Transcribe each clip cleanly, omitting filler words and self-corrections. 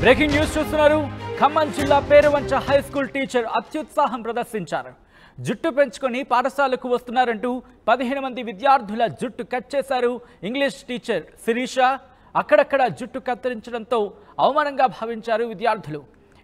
Breaking news చూస్తున్నారు. ఖమ్మం జిల్లా Peruvancha high school teacher అత్యుత్సాహం ప్రదర్శించారు. జుట్టు పెంచుకొని పాఠశాలకు వస్తున్నారంటూ 15 మంది విద్యార్థుల జుట్టు కట్ చేశారు. ఇంగ్లీష్ టీచర్ శిరీష అక్కడక్కడ జుట్టు కత్తిరించడంతో అవమానంగా భావించారు విద్యార్థులు.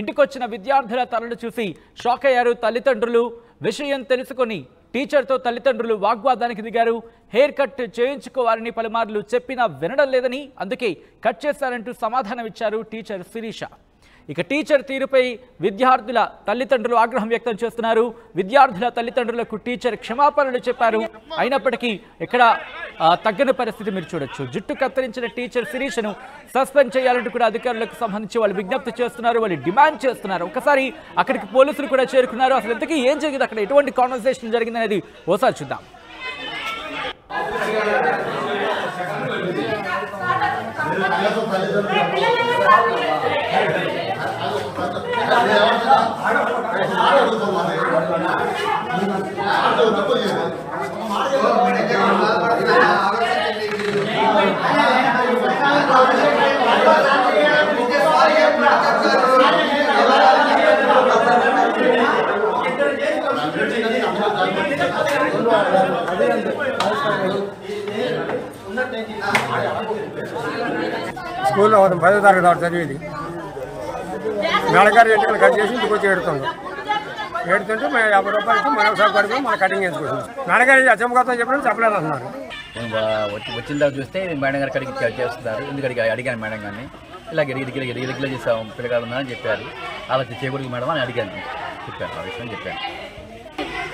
ఇంటికొచ్చిన విద్యార్థుల తలలు చూసి షాక్ అయ్యారు తల్లిదండ్రులు. విషయం తెలుసుకొని టీచర్తో తల్లిదండ్రులు వాగ్వాదానికి దిగారు. హెయిర్ కట్ చేయించుకోవాలని పలుమార్లు చెప్పినా వినడం లేదని అందుకే కట్ చేశారంటూ సమాధానం ఇచ్చారు టీచర్ శిరీష. ఇక టీచర్ తీరుపై విద్యార్థుల తల్లిదండ్రులు ఆగ్రహం వ్యక్తం చేస్తున్నారు. విద్యార్థుల తల్లిదండ్రులకు టీచర్ క్షమాపణలు చెప్పారు. అయినప్పటికీ ఇక్కడ తగ్గని పరిస్థితి మీరు చూడొచ్చు. జుట్టు కత్తిరించిన టీచర్ శిరీషను సస్పెండ్ చేయాలంటూ కూడా అధికారులకు సంబంధించి వాళ్ళు విజ్ఞప్తి చేస్తున్నారు, వాళ్ళు డిమాండ్ చేస్తున్నారు. ఒకసారి అక్కడికి పోలీసులు కూడా చేరుకున్నారు. అసలు ఇంతకీ ఏం జరిగింది, అక్కడ ఎటువంటి కాన్వర్సేషన్ జరిగింది అనేది ఓసారి చూద్దాం. స్కూల్లో 10వ తరగతి చదివేది. మేడగారు ఎన్నికలు కట్ చేసి ఇంటికి వచ్చి ఏడుతుంటే మేము 50 రూపాయలు ఇచ్చి మనం సరిపడుతుంది మన కటింగ్ చేసుకుంటాం. మేడగారు అచ్చమ్మగారితో చెప్పడం చెప్పలేదు అంటున్నారు. వచ్చిన తర్వాత చూస్తే మేడం గారు కడిగి చేస్తున్నారు. ఎందుకు అడిగాను మేడం గారిని, ఇలా గిరిగిరిగిరిగిరిగిలా చేసాం పిల్లగాడు ఉన్నారని చెప్పారు. అలా చేయకూడదు మేడం అని అడిగాను, చెప్పాను ఆ విషయం చెప్పాను.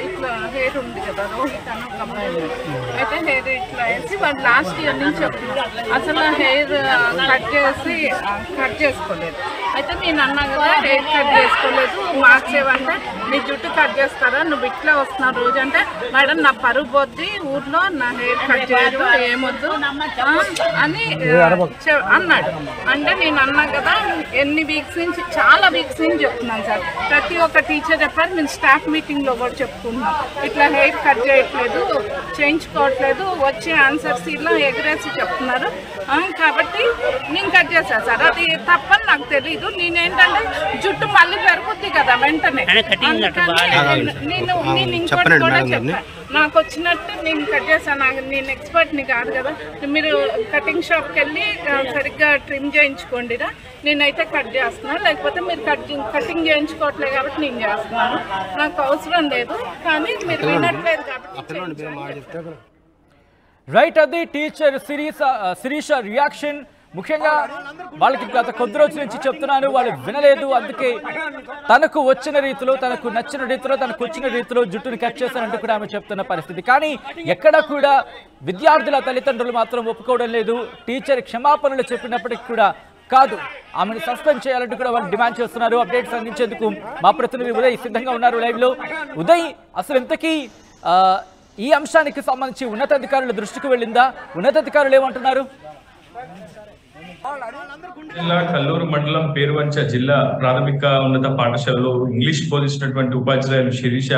ఇట్లా హెయిర్ ఉంది కదా రోహిత్ అన్న కంప్లైంట్ అయితే హెయిర్ ఇట్లా వేసి వాళ్ళు లాస్ట్ ఇయర్ నుంచి చెప్తున్నారు అసలు హెయిర్ కట్ చేసుకోలేదు. అయితే నేను అన్నా కదా హెయిర్ కట్ చేసుకోలేదు, మార్క్స్ ఏమంటే నీ జుట్టు కట్ చేస్తారా, నువ్వు ఇట్లా వస్తున్నావు రోజు అంటే మేడం నా పరుగు పోద్ది ఊర్లో, నా హెయిర్ కట్ చేయదు ఏమొద్దు అని అన్నాడు. అంటే నేను అన్నా కదా ఎన్ని వీక్స్ నుంచి చాలా వీక్స్ నుంచి చెప్తున్నాను సార్. ప్రతి ఒక్క టీచర్ చెప్పారు, మేము స్టాఫ్ మీటింగ్లో కూడా చెప్పుకుంటున్నాం ఇట్లా హెయిర్ కట్ చేయట్లేదు, చేయించుకోవట్లేదు, వచ్చే ఆన్సర్స్ ఇలా ఎగరేసి చెప్తున్నారు. కాబట్టి నేను కట్ చేశాను సార్. అది తప్పని నాకు తెలీదు. నేనేంటంటే జుట్టు మళ్ళీ పెరుగుద్ది కదా వెంటనే, నేను ఇంకోటి కూడా చెప్పాను. నాకు వచ్చినట్టు నేను కట్ చేశాను. నేను ఎక్స్పర్ట్ని కాదు కదా, మీరు కటింగ్ షాప్కి వెళ్ళి సరిగ్గా ట్రిమ్ చేయించుకోండిరా, నేనైతే కట్ చేస్తున్నాను, లేకపోతే మీరు కటింగ్ చేయించుకోవట్లేదు కాబట్టి నేను చేస్తున్నాను, నాకు అవసరం లేదు, కానీ మీరు వినట్లేదు కాబట్టి. రైట్, అది టీచర్ శిరీష రియాక్షన్. ముఖ్యంగా వాళ్ళకి గత కొద్ది రోజుల నుంచి చెప్తున్నాను, వాళ్ళు వినలేదు. అందుకే తనకు వచ్చిన రీతిలో, తనకు నచ్చిన రీతిలో, తనకు వచ్చిన రీతిలో జుట్టును కట్ చేశానంటూ కూడా ఆమె చెప్తున్న పరిస్థితి. కానీ ఎక్కడ కూడా విద్యార్థుల తల్లిదండ్రులు మాత్రం ఒప్పుకోవడం లేదు. టీచర్ క్షమాపణలు చెప్పినప్పటికీ కూడా కాదు, ఆమెను సస్పెండ్ చేయాలంటూ కూడా వాళ్ళు డిమాండ్ చేస్తున్నారు. అప్డేట్స్ అందించేందుకు మా ప్రతినిధి ఉదయ్ సిద్ధంగా ఉన్నారు లైవ్ లో. ఉదయ్, అసలు ఇంతకీ ఈ అంశానికి సంబంధించి ఉన్నతాధికారుల దృష్టికి వెళ్ళిందా? ఉన్నతాధికారులు ఏమంటున్నారు? జిల్లా కల్లూరు మండలం పేరువంచ జిల్లా ప్రాథమిక ఉన్నత పాఠశాలలో ఇంగ్లీష్ బోధించినటువంటి ఉపాధ్యాయులు శిరీష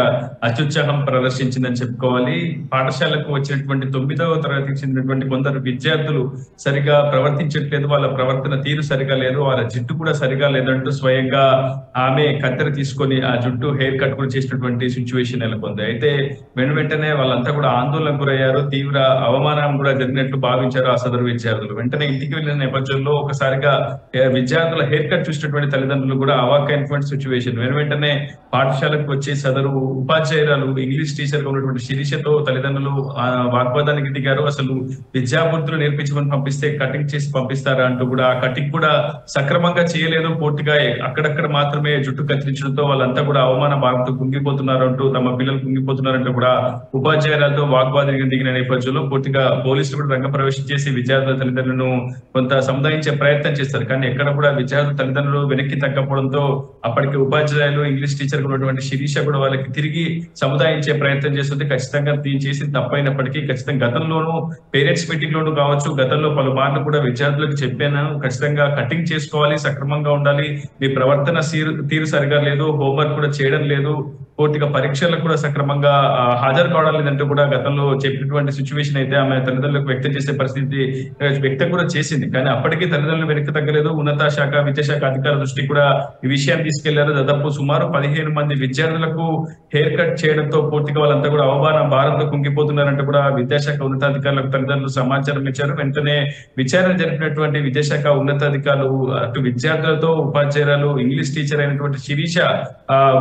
అత్యుత్సాహం ప్రదర్శించిందని చెప్పుకోవాలి. పాఠశాలకు వచ్చినటువంటి 9వ తరగతికి చెందినటువంటి కొందరు విద్యార్థులు సరిగా ప్రవర్తించట్లేదు, వాళ్ళ ప్రవర్తన తీరు సరిగా లేదు, వాళ్ళ జుట్టు కూడా సరిగా లేదంటూ స్వయంగా ఆమె కత్తెర తీసుకొని ఆ జుట్టు హెయిర్ కట్ కూడా చేసినటువంటి సిచ్యువేషన్ నెలకొంది. అయితే వెంటనే వాళ్ళంతా కూడా ఆందోళనకు గురయ్యారు, తీవ్ర అవమానం కూడా జరిగినట్లు భావించారు ఆ సదరు విద్యార్థులు. వెంటనే ఇంటికి వెళ్ళిన నేపథ్యంలో ఒకసారిగా విద్యార్థుల హెయిర్ కట్ చూసినటువంటి తల్లిదండ్రులు కూడా అవాక్కైనటువంటి సిచ్యువేషన్. వెంటనే పాఠశాలకు వచ్చే సదరు ఉపాధ్యాయురాలు ఇంగ్లీష్ టీచర్ గా ఉన్నటువంటి శిరీషతో తల్లిదండ్రులు వాగ్వాదానికి దిగారు. అసలు విద్యాబుద్ధులు నేర్పించమని పంపిస్తే కటింగ్ చేసి పంపిస్తారా అంటూ కూడా ఆ కటింగ్ కూడా సక్రమంగా చేయలేదు, పూర్తిగా అక్కడక్కడ మాత్రమే జుట్టు కత్తిరించడంతో వాళ్ళంతా కూడా అవమాన భావంతో కుంగిపోతున్నారు అంటూ, తమ పిల్లలు కుంగిపోతున్నారంటూ కూడా ఉపాధ్యాయులతో వాగ్వాదానికి దిగిన నేపథ్యంలో పూర్తిగా పోలీసులు కూడా రంగప్రవేశం చేసి విద్యార్థుల తల్లిదండ్రులను కొంత సముదాయించే ప్రయత్నం చేస్తారు. కానీ ఎక్కడ కూడా విద్యార్థుల తల్లిదండ్రులు వెనక్కి తగ్గకపోవడంతో అప్పటికి ఉపాధ్యాయులు ఇంగ్లీష్ టీచర్ ఉన్నటువంటి శిరీష కూడా వాళ్ళకి తిరిగి సముదాయించే ప్రయత్నం చేస్తుంది. ఖచ్చితంగా దీన్ని చేసి తప్పైనప్పటికీ ఖచ్చితంగా గతంలోనూ పేరెంట్స్ మీటింగ్ లోనూ కావచ్చు, గతంలో పలుమార్లు కూడా విద్యార్థులకు చెప్పాను, ఖచ్చితంగా కటింగ్ చేసుకోవాలి, సక్రమంగా ఉండాలి, మీ ప్రవర్తన తీరు సరిగా లేదు, హోంవర్క్ కూడా చేయడం లేదు, పూర్తిగా పరీక్షలకు కూడా సక్రమంగా హాజరు కావడం లేదంటూ కూడా గతంలో చెప్పినటువంటి సిచ్యువేషన్ అయితే ఆమె తల్లిదండ్రులకు వ్యక్తం చేసే పరిస్థితి వ్యక్తం కూడా చేసింది. కానీ అప్పటికీ తల్లిదండ్రులు వెనక్కి తగ్గలేదు. ఉన్నత శాఖ విద్యాశాఖ అధికారుల దృష్టికి కూడా ఈ విషయాన్ని తీసుకెళ్లారు. దాదాపు సుమారు 15 మంది విద్యార్థులకు హెయిర్ కట్ చేయడంతో పూర్తిగా వాళ్ళంతా కూడా అవమాన భారంతో కుంగిపోతున్నారంటూ కూడా విద్యాశాఖ ఉన్నతాధికారులకు తల్లిదండ్రులు సమాచారం ఇచ్చారు. వెంటనే విచారణ జరిపినటువంటి విద్యాశాఖ ఉన్నతాధికారులు అటు విద్యార్థులతో ఉపాధ్యాయురాలు ఇంగ్లీష్ టీచర్ అయినటువంటి శిరీష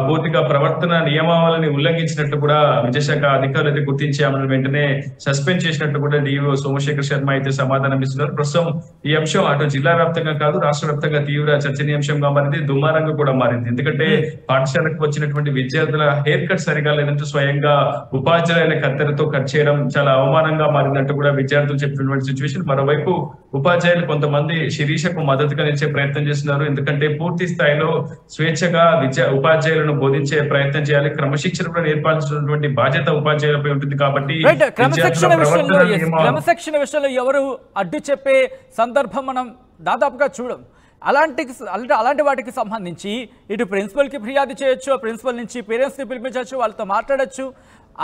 పూర్తిగా ప్రవర్తన నియమావళిని ఉల్లంఘించినట్టు కూడా విద్యాశాఖ అధికారులు అయితే గుర్తించి ఆమెను వెంటనే సస్పెండ్ చేసినట్టు కూడా డిఓ సోమశేఖర్ శర్మ అయితే సమాధానం ఇస్తున్నారు. ప్రస్తుతం ఈ అంశం అటు జిల్లా వ్యాప్తంగా కాదు రాష్ట్ర వ్యాప్తంగా తీవ్ర చర్చనీయాంశంగా మారింది, దుమారంగా కూడా మారింది. ఎందుకంటే పాఠశాలకు వచ్చినటువంటి విద్యార్థుల హెయిర్ కట్ సరిగా లేదంటూ స్వయంగా ఉపాధ్యాయుల కత్తెరతో కట్ చేయడం చాలా అవమానంగా మారిందంటూ కూడా విద్యార్థులు చెప్పినటువంటి సిచ్యువేషన్. మరోవైపు ఉపాధ్యాయులు కొంతమంది శిరీషకు మద్దతుగా నిలిచే ప్రయత్నం చేస్తున్నారు. ఎందుకంటే పూర్తి స్థాయిలో స్వేచ్ఛగా ఉపాధ్యాయులను బోధించే ప్రయత్నం చేయాలి, క్రమశిక్షణ కూడా నేర్పాల్సినటువంటి బాధ్యత ఉపాధ్యాయులపై ఉంటుంది. కాబట్టి క్రమశిక్షణ విషయంలో ఎవరు అడ్డు చెప్పే సందర్భం మనం దాదాపుగా చూడం. అలాంటి వాటికి సంబంధించి ఇటు ప్రిన్సిపల్కి ఫిర్యాదు చేయొచ్చు, ప్రిన్సిపల్ నుంచి పేరెంట్స్ని పిలిపించవచ్చు, వాళ్ళతో మాట్లాడచ్చు.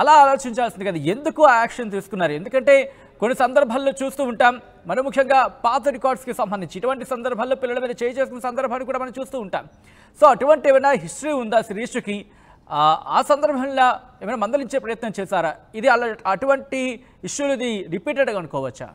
అలా ఆలోచించాల్సింది కదా, ఎందుకు ఆ యాక్షన్ తీసుకున్నారు? ఎందుకంటే కొన్ని సందర్భాల్లో చూస్తూ ఉంటాం, మరి ముఖ్యంగా పాత రికార్డ్స్కి సంబంధించి ఇటువంటి సందర్భాల్లో పిల్లల మీద చేసుకున్న సందర్భాన్ని కూడా మనం చూస్తూ ఉంటాం. సో అటువంటి ఏమైనా హిస్టరీ ఉందా శిరీషకి? ఆ సందర్భంలో ఏమైనా మందలించే ప్రయత్నం చేశారా? ఇది అటువంటి ఇష్యూలు ఇది రిపీటెడ్గా అనుకోవచ్చా?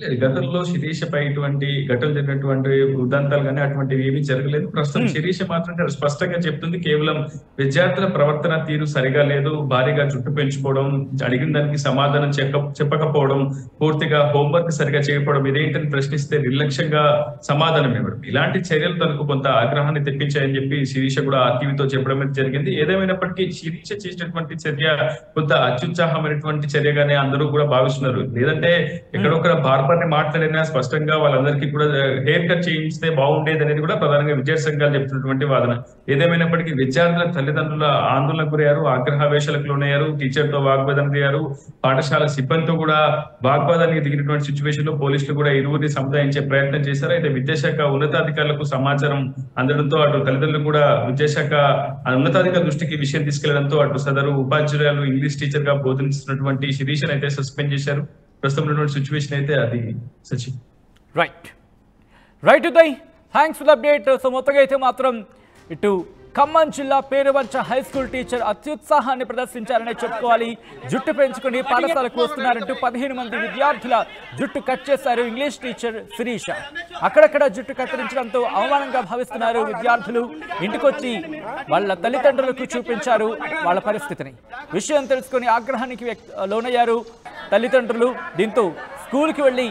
లేదు, గతంలో శిరీషపై ఇటువంటి ఘటనలు జరిగినటువంటి ఉదంతాలు కానీ అటువంటివి ఏమీ జరగలేదు. ప్రస్తుతం శిరీష మాత్రం స్పష్టంగా చెప్తుంది, కేవలం విద్యార్థుల ప్రవర్తన తీరు సరిగా లేదు, భారీగా జుట్టు పెంచుకోవడం, అడిగిన దానికి సమాధానం చెప్పకపోవడం, పూర్తిగా హోంవర్క్ సరిగా చేయకపోవడం, ఇదేంటని ప్రశ్నిస్తే నిర్లక్ష్యంగా సమాధానం ఇవ్వడం, ఇలాంటి చర్యలు తనకు కొంత ఆగ్రహాన్ని తెప్పించాయని చెప్పి శిరీష కూడా ఆర్టీవీతో చెప్పడం జరిగింది. ఏదేమైనప్పటికీ శిరీష చేసినటువంటి చర్య కొంత అత్యుత్సాహమైనటువంటి చర్యగానే అందరూ కూడా భావిస్తున్నారు. లేదంటే ఎక్కడొక్కడ బార్బర్ని మాట్లాడినా స్పష్టంగా వాళ్ళందరికీ కూడా హెయిర్ కట్ చేయిస్తే బాగుండేది అనేది కూడా ప్రధానంగా విద్యార్థి సంఘాలు చెప్తున్నటువంటి వాదన. ఏదేమైనప్పటికీ విద్యార్థుల తల్లిదండ్రుల ఆందోళనకు గురయ్యారు, ఆగ్రహావేశాలకు లోనయ్యారు, టీచర్ తో వాగ్వాదానికి దిగారు, పాఠశాల సిబ్బందితో కూడా వాగ్వాదానికి దిగినటువంటి సిచ్యువేషన్ లో పోలీసులు కూడా ఇరువురిని సముదాయించే ప్రయత్నం చేశారు. అయితే విద్యాశాఖ ఉన్నతాధికారులకు సమాచారం అందడంతో అటు తల్లిదండ్రులు కూడా విద్యాశాఖ ఉన్నతాధికారుల దృష్టికి విషయం తీసుకెళ్లడంతో అటు సదరు ఉపాధ్యాయురాలు ఇంగ్లీష్ టీచర్ గా బోధిస్తున్నటువంటి శిరీషను అయితే సస్పెండ్ చేశారు. ప్రస్తుతం ఉన్నటువంటి సిచ్యువేషన్ అయితే అది Sachin. Right Uday, thanks for the update. So మొత్తంగా అయితే మాత్రం ఇటు ఖమ్మం జిల్లా పేరువంచ హై స్కూల్ టీచర్ అత్యుత్సాహాన్ని ప్రదర్శించారనే చెప్పుకోవాలి. జుట్టు పెంచుకుని పాఠశాలకు వస్తున్నారంటూ 15 మంది విద్యార్థుల జుట్టు కట్ చేశారు ఇంగ్లీష్ టీచర్ శిరీష. అక్కడక్కడ జుట్టు కత్తిరించడంతో అవమానంగా భావిస్తున్నారు విద్యార్థులు. ఇంటికొచ్చి వాళ్ళ తల్లిదండ్రులకు చూపించారు వాళ్ళ పరిస్థితిని. విషయం తెలుసుకుని ఆగ్రహానికి లోనయ్యారు తల్లిదండ్రులు. దీంతో స్కూల్కి వెళ్ళి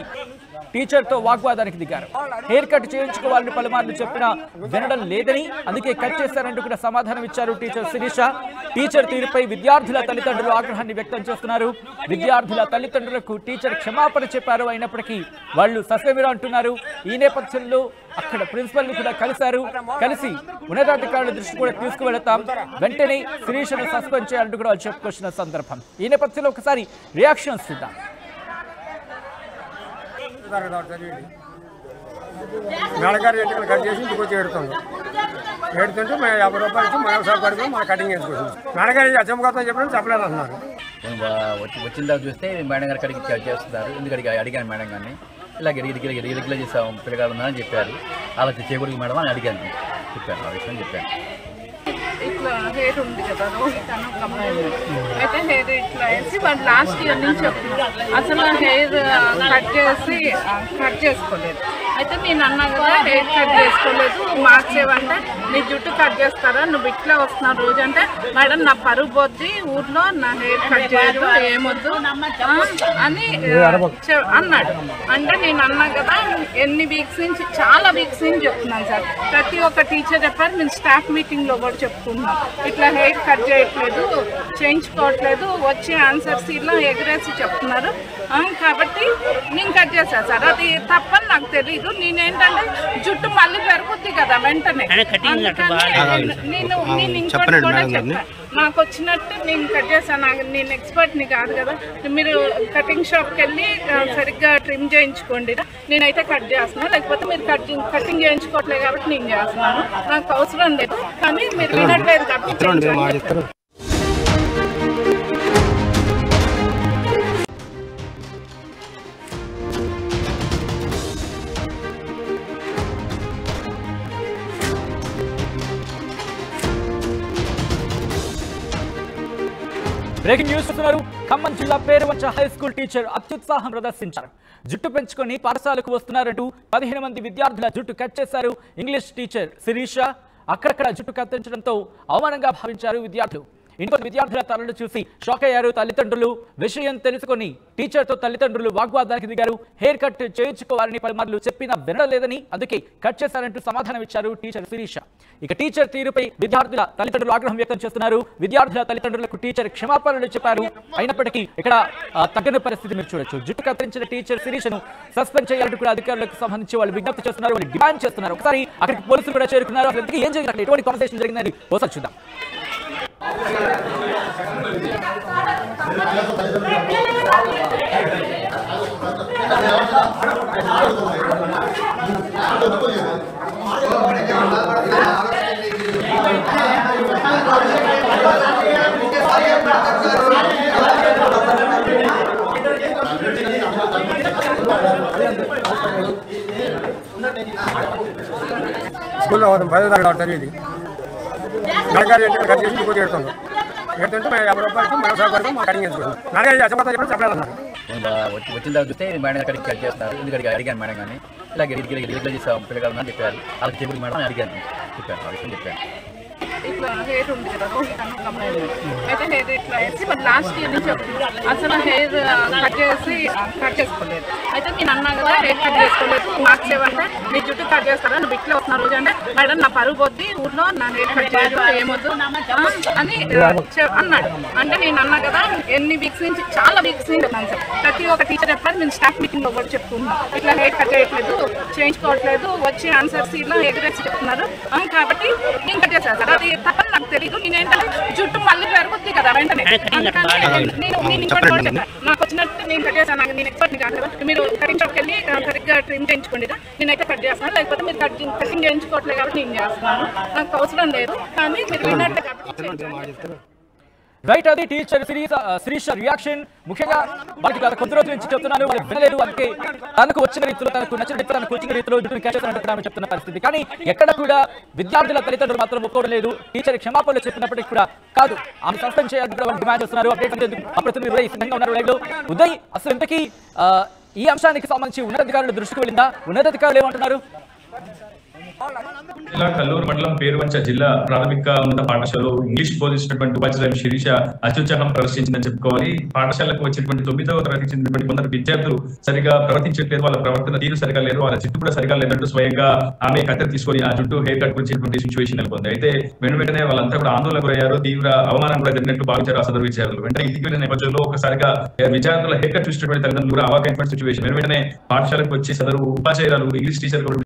టీచర్తో వాగ్వాదానికి దిగారు. హెయిర్ కట్ చేయించుకోవాలని పలుమార్లు చెప్పినా వినడం లేదని, అందుకే కట్ చేశారంటూ కూడా సమాధానం ఇచ్చారు టీచర్ శిరీష. టీచర్ తీరుపై విద్యార్థుల తల్లిదండ్రులు ఆగ్రహాన్ని వ్యక్తం చేస్తున్నారు. విద్యార్థుల తల్లిదండ్రులకు టీచర్ క్షమాపణ చెప్పారు, అయినప్పటికీ వాళ్ళు ససేమిరా అంటున్నారు. ఈ నేపథ్యంలో అక్కడ ప్రిన్సిపల్ ని కూడా కలిసి ఉన్నతాధికారుల దృష్టి కూడా తీసుకువెళతాం, వెంటనే శిరీషను సస్పెండ్ చేయాలంటూ కూడా వాళ్ళు చెప్పుకొచ్చిన సందర్భం. ఈ నేపథ్యంలో ఒకసారి రియాక్షన్స్ చూద్దాం. మేడగారు ఎంటికలు కట్ చేసి ఇంటికి వచ్చి ఏడుతుంటే మేము 50 రూపాయలు ఇచ్చి మనం ఒకసారి పడిపోయి మన కటింగ్ వేసుకుంటాం. మేడగారు అచ్చమ్మగారితో చెప్పడం చెప్పలేదు అంటున్నారు. వచ్చిన తర్వాత చూస్తే మేడం గారు కడిగి చేస్తున్నారు. ఎందుకంటే అడిగాను మేడం గారిని, ఇలా గిరిగిలా చేసాం పిల్లగాడు ఉందని చెప్పారు. అలా చేయకూడదు మేడం అని అడిగాను, చెప్పాను ఆ విషయం చెప్పాను. ఇట్లా హెయిర్ ఉంది కదా తను కంప్లైంట్ అయితే హెయిర్ ఇట్లా వేసి వాళ్ళు లాస్ట్ ఇయర్ నుంచి చెప్తున్నారు అసలు హెయిర్ కట్ చేసుకోలేదు. అయితే నేను అన్నా కదా హెయిర్ కట్ చేసుకోలేదు, మార్క్స్ ఏమంటే నీ జుట్టు కట్ చేస్తారా, నువ్వు ఇట్లా వస్తున్నావు రోజు అంటే, మేడం నా పరుగు పోద్ది ఊర్లో, నా హెయిర్ కట్ చేయదు ఏమొద్దు అని అన్నాడు. అంటే నేను అన్నా కదా ఎన్ని వీక్స్ నుంచి, చాలా వీక్స్ నుంచి చెప్తున్నాను సార్. ప్రతి ఒక్క టీచర్ చెప్పారు, మేము స్టాఫ్ మీటింగ్లో కూడా చెప్పుకున్నాం ఇట్లా హెయిర్ కట్ చేయట్లేదు, చేయించుకోవట్లేదు, వచ్చే ఆన్సర్స్ ఇలా ఎగరేసి చెప్తున్నారు. కాబట్టి నేను కట్ చేశాను సార్. అది తప్పని నాకు తెలీదు. నేనేంటంటే జుట్టు మళ్ళీ పెరుగుద్ది కదా వెంటనే, నేను ఇంకోటి కూడా చెప్పాను, నాకు వచ్చినట్టు నేను కట్ చేశాను. నేను ఎక్స్పర్ట్ని కాదు కదా, మీరు కటింగ్ షాప్కి వెళ్ళి సరిగ్గా ట్రిమ్ చేయించుకోండి. నేనైతే కట్ చేస్తున్నాను, లేకపోతే మీరు కటింగ్ చేయించుకోవట్లేదు కాబట్టి నేను చేస్తున్నాను. నాకు అవసరం లేదు, కానీ మీరు వినట్లేదు కాబట్టి. బ్రేకింగ్ న్యూస్ చూస్తున్నారు. ఖమ్మం జిల్లా పేరువంచ హై స్కూల్ టీచర్ అత్యుత్సాహం ప్రదర్శించారు. జుట్టు పెంచుకొని పాఠశాలకు వస్తున్నారంటూ 15 మంది విద్యార్థుల జుట్టు కట్ చేశారు ఇంగ్లీష్ టీచర్ శిరీష. అక్కడక్కడ జుట్టు కత్తిరించడంతో అవమానంగా భావించారు విద్యార్థులు. ఇంకొక విద్యార్థుల తలలు చూసి షాక్ అయ్యారు తల్లిదండ్రులు. విషయం తెలుసుకొని టీచర్తో తల్లిదండ్రులు వాగ్వాదానికి దిగారు. హెయిర్ కట్ చేయించుకోవాలని పలుమార్లు చెప్పినా వినలేదని అందుకే కట్ చేశారంటూ సమాధానం ఇచ్చారు టీచర్ శిరీష. ఇక టీచర్ తీరుపై విద్యార్థుల తల్లిదండ్రులు ఆగ్రహం వ్యక్తం చేస్తున్నారు. విద్యార్థుల తల్లిదండ్రులకు టీచర్ క్షమాపణలు చెప్పారు. అయినప్పటికీ ఇక్కడ తగ్గని పరిస్థితి మీరు చూడొచ్చు. జుట్టు కత్తిరించిన టీచర్ శిరీషను సస్పెండ్ చేయాలంటూ కూడా అధికారులకు సంబంధించి వాళ్ళు విజ్ఞప్తి చేస్తున్నారు, వాళ్ళు డిమాండ్ చేస్తున్నారు. ఒకసారి అక్కడికి పోలీసులు కూడా చేరుకున్నారు. అసలు ఏం జరిగింది, ఎటువంటి కాన్వర్సేషన్ జరిగిందని ఒకసారి చూద్దాం. స్కూల్లో 10వ తరగతి జరిగింది. నడగారి ఎంటికలు కట్ చేసి ఇంటికి ఎడుతుంది. ఎడుతుంటే మేము 50 రూపాయలకి మనం సౌకర్యం మా కటింగ్ చేసుకుంటాం. నడగారి అసమర్థం చెప్పడం చెప్పలేదన్నారు. వచ్చిన తర్వాత చూస్తే మేడం కడిగి కట్ చేస్తున్నారు. ఎందుకంటే అడిగాను మేడం కానీ ఇలా గిరిగిరి చేస్తాం పిల్లలు అని చెప్పారు. వాళ్ళకి చెబులు మేడం అడిగాను, చెప్పాను ఆ విషయం చెప్పాను. ఇట్లా హెయిర్ ఉంది కదా, అయితే హెయిర్ ఇట్లా వేసి మరి లాస్ట్ ఇయర్ నుంచి అసలు హెయిర్ కట్ చేసుకోలేదు. అయితే నేను అన్నా కదా హెయిర్ కట్ చేసుకోలేదు, మార్క్స్ ఏమంటే నీ జుట్టు కట్ చేస్తారా, నువ్వు ఇట్లా వస్తున్న రోజు అంటే మేడం నా పరుగు పోద్ది, ఊర్లో నా హెయిర్ కట్ చేయదు ఏమొద్దు అని అన్నాడు. అంటే నేను అన్నా కదా ఎన్ని వీక్స్ నుంచి, చాలా వీక్స్ నుంచి ఉన్నాను సార్. ప్రతి ఒక్క టీచర్ చెప్పారు, మేము స్టాఫ్ మీటింగ్ లో కూడా చెప్పుకున్నాం ఇట్లా హెయిర్ కట్ చేయట్లేదు, చేయించుకోవట్లేదు, వచ్చి ఆన్సర్స్ ఇలా ఎగరేసి చెప్తున్నారు కాబట్టి నేను కట్ చేశాను సార్. అది తప్పని నాకు తెలియదు. నేనేంటంటే జుట్టు మళ్ళీ పెరుగుద్ది కదా వెంటనే, నేను చెప్పాను నాకు వచ్చినట్టు నేను కట్ చేశాను. నేను ఎక్స్పర్ట్ కాదు కదా, మీరు కటింగ్ షాప్కి వెళ్ళి సరిగ్గా ట్రిమ్ చేయించుకోండి, నేనైతే కట్ చేస్తాను, లేకపోతే మీరు కటింగ్ చేయించుకోవట్లేదు కాబట్టి నేను చేస్తున్నాను. నాకు అవసరం లేదు, కానీ మీరు విన్నట్టు కాబట్టి. రైట్, అది టీచర్ శిరీష రియాక్షన్. ముఖ్యంగా వాళ్ళకి గత కొద్ది రోజుల నుంచి చెప్తున్నాను, వాళ్ళు వినలేదు. అందుకే తనకు వచ్చిన రీతిలో, తనకు నచ్చిన రీతిలో, తనకు వచ్చిన రీతిలో జుట్టును క్యాచ్ చేస్తానంటే చెప్తున్న పరిస్థితి. కానీ ఎక్కడ కూడా విద్యార్థుల తల్లిదండ్రులు మాత్రం ఒప్పుకోవడం లేదు. టీచర్ క్షమాపణలు చెప్పినప్పటికీ కూడా కాదు, ఆమె సస్పెండ్ చేయాలని కూడా వాళ్ళు డిమాండ్ చేస్తున్నారు. అప్డేట్ ఉదయ్ సిద్ధంగా ఉన్నారు లైవ్ లో. ఉదయ్, అసలు ఇంతకీ ఈ అంశానికి సంబంధించి ఉన్నతాధికారుల దృష్టికి వెళ్ళిందా? ఉన్నతాధికారులు ఏమంటున్నారు? జిల్లా కల్లూరు మండలం పేరువంచ జిల్లా ప్రాథమిక ఉన్నత పాఠశాలలో ఇంగ్లీష్ బోధించినటువంటి ఉపాధ్యాయులు శిరీష అత్యుత్సాహం ప్రదర్శించిందని చెప్పుకోవాలి. పాఠశాలకు వచ్చినటువంటి 9వ తరగతికి చెందినటువంటి కొందరు విద్యార్థులు సరిగా ప్రవర్తించట్లేదు, వాళ్ళ ప్రవర్తన తీరు సరిగా లేదు, వాళ్ళ జుట్టు కూడా సరిగా లేదంటూ స్వయంగా ఆమె కత్తెర తీసుకొని ఆ జుట్టు హెయిర్ కట్ గురించినటువంటి సిచ్యువేషన్ నెలకొంది. అయితే వెంటనే వాళ్ళంతా కూడా ఆందోళన గురయ్యారు, తీవ్ర అవమానం కూడా జరిగినట్లు భావించారు ఆ సదరు విద్యార్థులు. వెంటనే ఇంటికి వెళ్ళిన నేపథ్యంలో ఒకసారిగా విద్యార్థుల హెయిర్ కట్ చూసినటువంటి తల్లిదండ్రులు కూడా అవాకైనటువంటి సిచ్యువేషన్. వెంటనే పాఠశాలకు వచ్చి సదరు ఉపాధ్యాయురాలు ఇంగ్లీష్ టీచర్